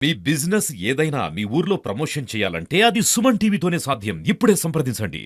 మీ business ఏదైనా మీ ఊర్లో promotion చేయాలంటే అది సుమన్ టీవీతోనే సాధ్యం. ఇప్పుడే సంప్రదించండి.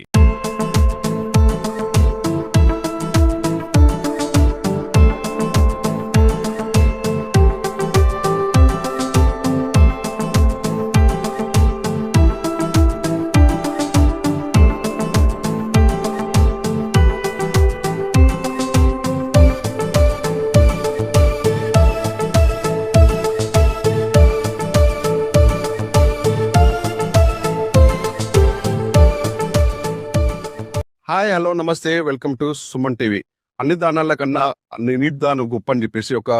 హాయ్, హలో, నమస్తే, వెల్కమ్ టు సుమన్ టీవీ. అన్ని దానాల కన్నా నీటి దానం గొప్ప అని చెప్పేసి ఒక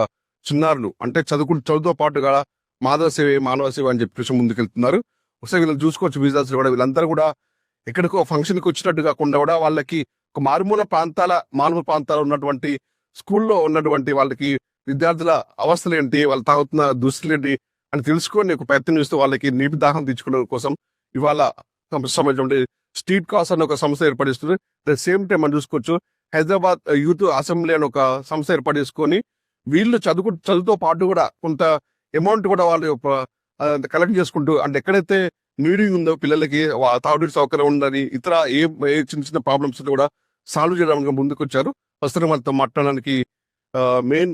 చిన్నారులు అంటే చదువుతో పాటుగా మాధవ సేవ మానవ సేవ అని చెప్పేసి ముందుకెళ్తున్నారు. ఒకసారి వీళ్ళని చూసుకోవచ్చు. విజాస్ కూడా వీళ్ళందరూ కూడా ఎక్కడికో ఫంక్షన్కి వచ్చినట్టు కాకుండా కూడా వాళ్ళకి ఒక మారుమూల ప్రాంతాల ఉన్నటువంటి స్కూల్లో ఉన్నటువంటి వాళ్ళకి విద్యార్థుల అవస్థలు ఏంటి, వాళ్ళు తాగుతున్న దుస్తులు ఏంటి అని తెలుసుకొని ఒక ప్రయత్నం చేస్తూ వాళ్ళకి నీటి దాహం తీర్చుకోవడం కోసం ఇవాళ సంబంధించిన స్ట్రీట్ కాస్ అని ఒక సంస్థ ఏర్పడిస్తుంది. ద సేమ్ టైం మనం చూసుకోవచ్చు హైదరాబాద్ యూత్ అసెంబ్లీ అని ఒక సంస్థ ఏర్పాటు చేసుకొని వీళ్ళు చదువుతో పాటు కూడా కొంత అమౌంట్ కూడా వాళ్ళు కలెక్ట్ చేసుకుంటూ, అంటే ఎక్కడైతే నీడింగ్ ఉందో పిల్లలకి తాగునీటి సౌకర్యం ఉందని ఇతర ఏ చిన్న చిన్న ప్రాబ్లమ్స్ కూడా సాల్వ్ చేయడానికి ముందుకు వచ్చారు. ప్రస్తుతం వాళ్ళతో మాట్లాడడానికి మెయిన్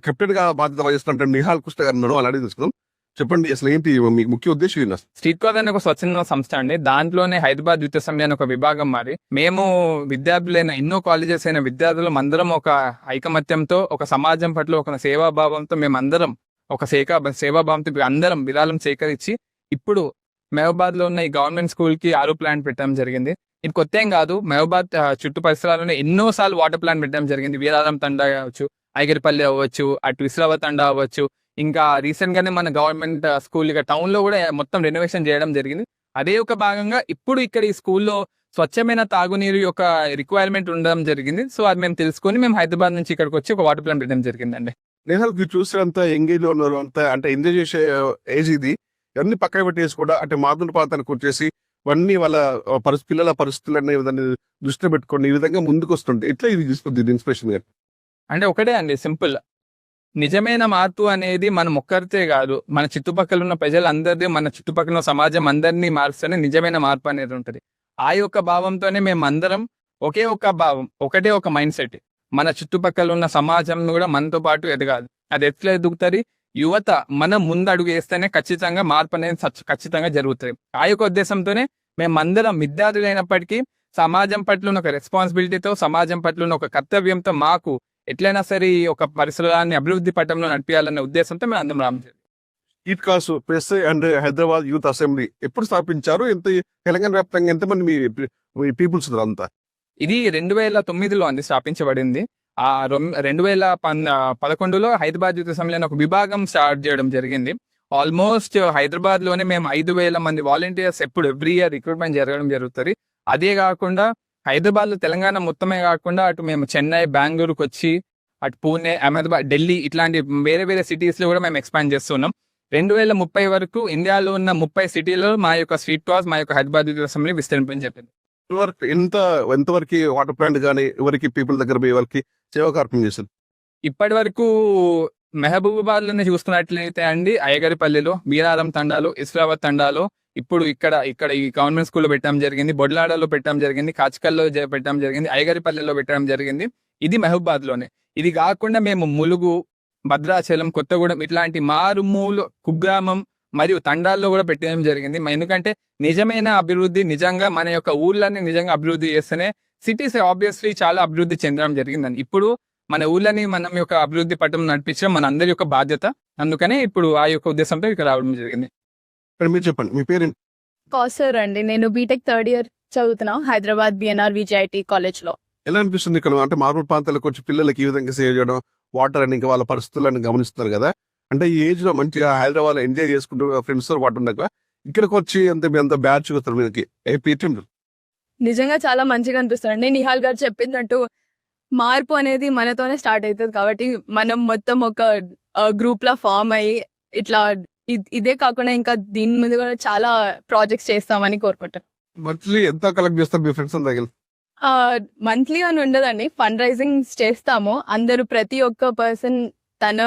కెప్టెన్ గా బాధ్యత వహిస్తున్నట్టు నిహాల్ కృష్ణ గారు ఉన్నారు. అలాగే తీసుకుందాం. చెప్పండి, అసలు ఏంటి మీకు ముఖ్య ఉద్దేశం ఏంటి? స్ట్రీట్ కాజ్ అనే ఒక స్వచ్ఛంద సంస్థ అండి. దాంట్లోనే హైదరాబాద్ యూత్ అసెంబ్లీ అనే ఒక విభాగం మారి మేము విద్యార్థులైన ఎన్నో కాలేజెస్ అయిన విద్యార్థులు అందరం ఒక ఐకమత్యంతో, ఒక సమాజం పట్ల ఒక సేవాభావంతో మేమందరం ఒక సేవాభావంతో అందరం విరాళం సేకరించి ఇప్పుడు మహబూబాద్ లో ఉన్న ఈ గవర్నమెంట్ స్కూల్ కి ఆరో ప్లాంట్ పెట్టడం జరిగింది. ఇది కొత్త ఏం కాదు. మహబూబాద్ చుట్టూ పరిసరాల్లోనే ఎన్నో సార్లు వాటర్ ప్లాంట్ పెట్టడం జరిగింది. వీరారం తండా అవ్వచ్చు, ఐగరిపల్లి అవ్వచ్చు, అటు ఇస్రావ తండా అవ్వచ్చు. ఇంకా రీసెంట్ గానే మన గవర్నమెంట్ స్కూల్ ఇక టౌన్ లో కూడా మొత్తం రెనోవేషన్ చేయడం జరిగింది. అదే ఒక భాగంగా ఇప్పుడు ఇక్కడ ఈ స్కూల్లో స్వచ్ఛమైన తాగునీరు యొక్క రిక్వైర్మెంట్ ఉండడం జరిగింది. సో అది మేము తెలుసుకొని మేము హైదరాబాద్ నుంచి ఇక్కడికి వచ్చి ఒక వాటర్ ప్లాంట్ పెట్టడం జరిగిందండి. నిహాల్ చూస్తే అంత ఎంగేజ్ లో ఉన్నారు, అంత అంటే ఎంజాయ్ చేసే ఏజ్ ఇది. ఇవన్నీ పక్కన పెట్టేసి కూడా అంటే మాధుల ప్రాంతానికి వచ్చేసి ఇవన్నీ వాళ్ళ పిల్లల పరిస్థితులన్నీ దాన్ని దృష్టిలో పెట్టుకొని ఈ విధంగా ముందుకు వస్తుంటే ఎట్లా ఇది తీసుకుంది ఇన్స్పిరేషన్ గా? అంటే ఒకటే అండి, సింపుల్. నిజమైన మార్పు అనేది మనం ఒక్కరితే కాదు, మన చుట్టుపక్కల ఉన్న ప్రజలందరిది, మన చుట్టుపక్కల ఉన్న సమాజం అందరినీ మార్స్తేనే నిజమైన మార్పు అనేది ఉంటుంది. ఆ యొక్క భావంతోనే మేము అందరం ఒకే ఒక భావం, ఒకటే ఒక మైండ్ సెట్. మన చుట్టుపక్కల ఉన్న సమాజం కూడా మనతో పాటు ఎదగాలి. అది ఎట్లా ఎదుగుతుంది? యువత మనం ముందు అడుగు వేస్తేనే ఖచ్చితంగా మార్పు అనేది ఖచ్చితంగా జరుగుతుంది. ఆ యొక్క ఉద్దేశంతోనే మేమందరం విద్యార్థులైనప్పటికీ సమాజం పట్ల ఉన్న ఒక రెస్పాన్సిబిలిటీతో, సమాజం పట్ల ఉన్న ఒక కర్తవ్యంతో మాకు ఎట్లయినా సరే ఒక పరిసరాన్ని అభివృద్ధి పటంలో నడిపించాలనే ఉద్దేశంతో మేము అందరం Ram street cause press and Hyderabad youth assembly ఎప్పుడు స్థాపించారు? ఎంత తెలంగాణ వ్యాప్తంగా ఎంతమంది మీ పీపుల్స్ అంతా? ఇది 2009లో అంది స్థాపించబడింది. ఆ 2011లో హైదరాబాద్ యూత్ అసెంబ్లీ అని ఒక విభాగం స్టార్ట్ చేయడం జరిగింది. ఆల్మోస్ట్ హైదరాబాద్ లోనే మేము 5,000 మంది వాలంటీర్స్ ఎవ్రీ ఇయర్ రిక్రూట్మెంట్ జరగడం జరుగుతుంది. అదే కాకుండా హైదరాబాద్ లో తెలంగాణ మొత్తమే కాకుండా అటు మేము చెన్నై, బెంగళూరుకి వచ్చి అటు పూణే, అహ్మదాబాద్, ఢిల్లీ ఇట్లాంటి వేరే వేరే సిటీస్ లో కూడా మేము ఎక్స్పాండ్ చేస్తున్నాం. 2030 వరకు ఇండియాలో ఉన్న 30 సిటీలో మా యొక్క స్ట్రీట్ కాజ్, మా యొక్క హైదరాబాద్ యూత్ అసెంబ్లీ విస్తరింపని చెప్పింది. ఎంతవరకు వాటర్ ప్లాంట్ కానీ ఎవరికి పీపుల్ దగ్గర వాళ్ళకి సేవా కార్యక్రమం చేశారు? ఇప్పటి వరకు మహబూబాబాద్ లోనే చూసుకున్నట్లయితే అండి, అయ్యగారిపల్లిలో, వీరారం తండాలో, ఇస్రావత్ తండాలో, ఇప్పుడు ఇక్కడ ఈ గవర్నమెంట్ స్కూల్లో పెట్టడం జరిగింది, బొడ్లాడలో పెట్టడం జరిగింది, కాచికల్లో పెట్టడం జరిగింది, అయ్యగారిపల్లిలో పెట్టడం జరిగింది. ఇది మహబూబాద్ లోనే. ఇది కాకుండా మేము ములుగు, భద్రాచలం, కొత్తగూడెం ఇట్లాంటి మారుమూలు కుగ్రామం మరియు తండాల్లో కూడా పెట్టడం జరిగింది. ఎందుకంటే నిజమైన అభివృద్ధి, నిజంగా మన యొక్క ఊళ్ళని నిజంగా అభివృద్ధి చేస్తేనే సిటీస్ ఆబ్వియస్లీ చాలా అభివృద్ధి చెందడం జరిగిందని. ఇప్పుడు మన ఊళ్ళని మనం యొక్క అభివృద్ధి పట్టం నడిపించడం మన అందరి యొక్క బాధ్యత. అందుకనే ఇప్పుడు ఆ యొక్క ఉద్దేశంతో ఇక్కడ రావడం జరిగింది. మీరు చెప్పండి, మీ పేరు? కౌసర్ అండి. నేను బీటెక్ 3rd ఇయర్ చదువుతున్నా హైదరాబాద్ బిఎన్ఆర్ విజైటి కాలేజ్ లో. ఎలా అనిపిస్తుంది ఇక్కడ అంటే మారుమూల ప్రాంతాలకు వచ్చి పిల్లలకి ఈ విధంగా సేవ్ చేయడం, వాటర్ అని ఇంకా వాళ్ళ పరిస్థితులను గమనిస్తున్నారు కదా? అంటే ఈ ఏజ్ లో మంచిగా హైదరాబాద్ ఎంజాయ్ చేసుకుంటూ ఫ్రెండ్స్ తో పాటు ఉండగా ఇక్కడికి వచ్చి అంత బ్యాచ్ వస్తారు మీదకి నిజంగా చాలా మంచిగా అనిపిస్తుంది. నిహాల్ గారు చెప్పినట్టు మార్పు అనేది మనతోనే స్టార్ట్ అవుతుంది. కాబట్టి మనం మొత్తం ఒక గ్రూప్ లా ఫామ్ అయ్యి ఇట్లా ఇదే కాకుండా ఇంకా దీని మీద కూడా చాలా ప్రాజెక్ట్స్ చేస్తామని కోరుకుంటాను. మంత్లీ ఎంత కలెక్ట్ చేస్తారు మీ ఫ్రెండ్స్ దగ్గర? మంత్లీ అని ఉండదండి, ఫండ్ రైజింగ్ చేస్తాము. అందరూ ప్రతి ఒక్క పర్సన్ తన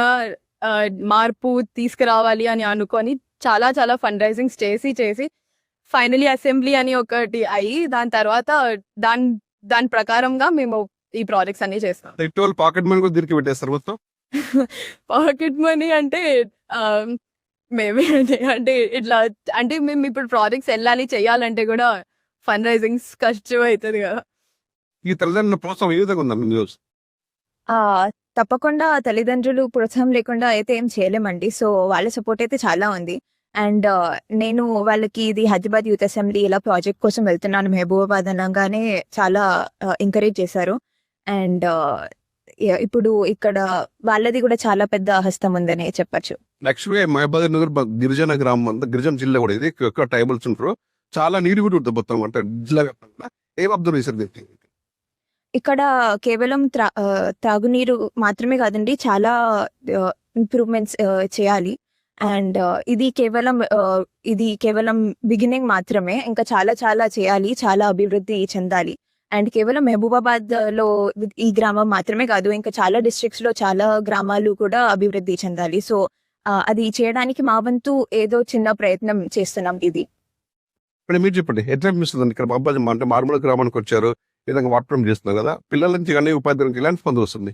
మార్పు తీసుకురావాలి అని అనుకొని చాలా చాలా ఫండ్ రైజింగ్స్ చేసి ఫైనలీ అసెంబ్లీ అని ఒకటి అయ్యి దాని తర్వాత దాని ప్రకారంగా మేము ఈ ప్రాజెక్ట్స్ అన్ని చేస్తాం. ఇటీవల పాకెట్ మనీ కూడా దీనికి పెట్టేస్తారు మొత్తం. పాకెట్ మనీ అంటే మేబీ అంటే ఇట్లా అంటే మేము ఇప్పుడు ప్రాజెక్ట్స్ వెళ్ళాలి చేయాలంటే కూడా ఫండ్ రైజింగ్స్ కష్టం అవుతుంది కదా. ఈ తల్లిదండ్రుల ప్రోత్సాహం ఏ విధంగా ఉందా న్యూస్? తప్పకుండా తల్లిదండ్రులు ప్రోత్సాహం లేకుండా అయితే ఏం చేయలేమండి. సో వాళ్ళ సపోర్ట్ అయితే చాలా ఉంది. అండ్ నేను వాళ్ళకి ఇది హైదరాబాద్ యూత్ అసెంబ్లీ ఇలా ప్రాజెక్ట్ కోసం వెళ్తున్నాను మహబూబాబాద్ అనగానే చాలా ఎంకరేజ్ చేశారు. అండ్ ఇప్పుడు ఇక్కడ వాళ్ళది కూడా చాలా పెద్ద హస్తం ఉందని చెప్పచ్చు. యాక్చువల్గా మహబూబ్ నగర్ గిరిజన గ్రామం అంతా గిరిజన జిల్లా కూడా ఇది ఎక్కువ ట్రైబల్స్ ఉంటారు. చాలా నీరు కూడా ఉంటుంది మొత్తం అంటే జిల్లా వ్యాప్తంగా. ఏం అబ్జర్వ్ చేశారు దీనికి? ఇక్కడ కేవలం త్రాగునీరు మాత్రమే కాదండి, చాలా ఇంప్రూవ్మెంట్స్ చేయాలి. అండ్ ఇది కేవలం బిగినింగ్ మాత్రమే. ఇంకా చాలా చాలా చేయాలి, చాలా అభివృద్ధి చెందాలి. అండ్ కేవలం మహబూబాబాద్ లో ఈ గ్రామం మాత్రమే కాదు, ఇంకా చాలా డిస్ట్రిక్ట్స్ లో చాలా గ్రామాలు కూడా అభివృద్ధి చెందాలి. సో అది చేయడానికి మా వంతు ఏదో చిన్న ప్రయత్నం చేస్తున్నాం. ఇది ఇప్పుడు మీరు చెప్పండి, ఎట్లా అనిపిస్తుంది ఇక్కడ బాబాజీ అంటే మారుమూల గ్రామానికి వచ్చారు, ఈ విధంగా వాటర్ చేస్తున్నారు కదా, పిల్లల నుంచి కానీ ఉపాధ్యాయుల నుంచి ఎలాంటి స్పందన వస్తుంది?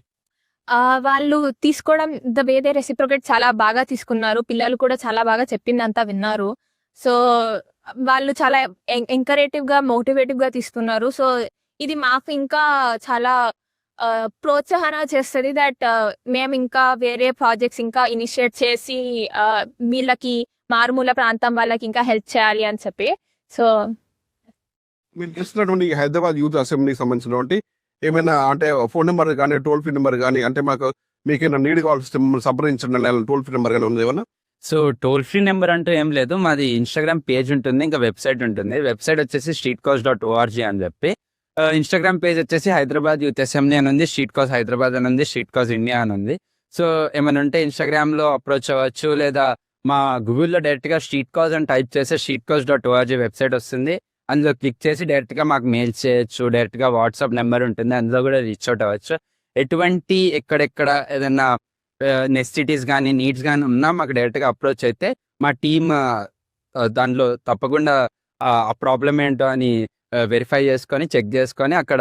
వాళ్ళు తీసుకోవడం ద వే దే రెసిప్రొకేట్ చాలా బాగా తీసుకున్నారు. పిల్లలు కూడా చాలా బాగా చెప్పిందంతా విన్నారు. సో వాళ్ళు చాలా ఎంకరేటివ్ గా మోటివేటివ్ గా తీసుకున్నారు. సో ఇది మాకు ఇంకా చాలా ప్రోత్సాహన చేస్తుంది దట్ మేము ఇంకా వేరే ప్రాజెక్ట్స్ ఇంకా ఇనిషియేట్ చేసి వీళ్ళకి మారుమూల ప్రాంతం వాళ్ళకి ఇంకా హెల్ప్ చేయాలి అని చెప్పి. సో మీరు చేస్తున్నటువంటి హైదరాబాద్ యూత్ అసెంబ్లీకి సంబంధించినటువంటి ఏమైనా అంటే ఫోన్ నెంబర్ కానీ టోల్ ఫ్రీ నెంబర్ కానీ అంటే మీకేమైనా నీడ్ కావాల్సి సంప్రదించండి టోల్ ఫ్రీ నెంబర్ కానీ ఉంది ఏమన్నా? సో టోల్ ఫ్రీ నెంబర్ అంటూ ఏం లేదు. మాది ఇన్స్టాగ్రామ్ పేజ్ ఉంటుంది, ఇంకా వెబ్సైట్ ఉంటుంది. వెబ్సైట్ వచ్చేసి streetcause.org అని చెప్పి, ఇన్స్టాగ్రామ్ పేజ్ వచ్చేసి హైదరాబాద్ యూత్ అసెంబ్లీ అని ఉంది, స్ట్రీట్ కాజ్ హైదరాబాద్ అని ఉంది, స్ట్రీట్ కాజ్ ఇండియా అని ఉంది. సో ఏమైనా ఉంటే ఇన్స్టాగ్రామ్ లో అప్రోచ్ అవ్వచ్చు, లేదా మా గూగుల్లో డైరెక్ట్ గా స్ట్రీట్ కాజ్ అని టైప్ చేస్తే streetcause.org వెబ్సైట్ వస్తుంది. అందులో క్లిక్ చేసి డైరెక్ట్ గా మాకు మెయిల్ చేయొచ్చు, డైరెక్ట్ గా వాట్సాప్ నెంబర్ ఉంటుంది, అందులో కూడా రీచ్ అవుట్ అవ్వచ్చు. ఎటువంటి ఎక్కడెక్కడ ఏదైనా నెసిటీస్ కానీ నీడ్స్ కానీ ఉన్నా మాకు డైరెక్ట్ గా అప్రోచ్ అయితే మా టీమ్ దానిలో తప్పకుండా ఆ ప్రాబ్లం ఏంటో అని వెరిఫై చేసుకొని చెక్ చేసుకొని అక్కడ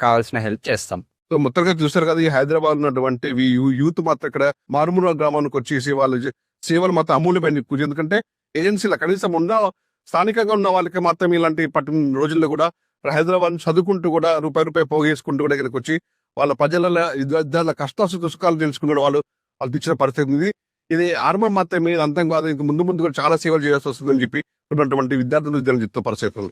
కావాల్సిన హెల్ప్ చేస్తాం. సో మొత్తంగా చూస్తారు కదా, ఈ హైదరాబాద్ ఉన్నటువంటి యూత్ మాత్రం ఇక్కడ మారుమూల గ్రామానికి వచ్చేసి వాళ్ళు సేవలు మాత్రం అమూల్యమైన. ఎందుకంటే ఏజెన్సీల కనీసం ఉన్న స్థానికంగా ఉన్న వాళ్ళకి మాత్రం ఇలాంటి పట్టిన రోజుల్లో కూడా హైదరాబాద్ చదువుకుంటూ కూడా రూపాయి పోగేసుకుంటూ కూడా ఇక్కడికి వచ్చి వాళ్ళ ప్రజల కష్టాసుఖాలు తెలుసుకున్న వాళ్ళు ఇచ్చిన పరిస్థితి ఉంది. ఇది ఆరంభం మాత్రమే, అంతం కాదు, ఇంక ముందు కూడా చాలా సేవలు చేయాల్సి వస్తుందని చెప్పి ఉన్నటువంటి విద్యార్థులు చెప్తున్న పరిస్థితులు.